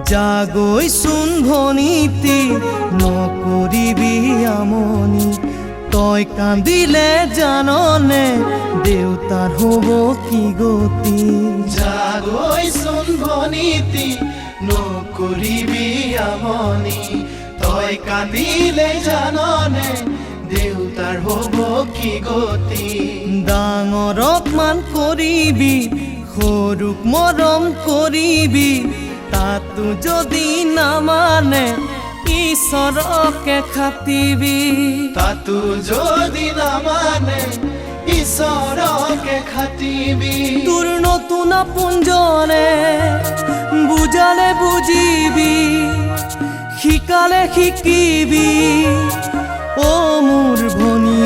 জাগৈচোন ভনীতি নকৰিবি আমনি তই কান্দিলে জাননে দেউতাৰ হ'ব কি গতি জাগৈচোন ভনীতি নকৰিবি আমনি তই কান্দিলে জাননে দেউতাৰ হ'ব কি গতি ডাঙৰক মান কৰিবি সৰুক মৰম কৰিবি তাতো যদি নামানে ঈশ্বৰকে খাটিবি তাতো যদি নামানে ঈশ্বৰকে খাটিবি তোৰ নতুন আপোনজনে বুজালে বুজিবি শিকালে শিকিবি অ মোৰ ভনী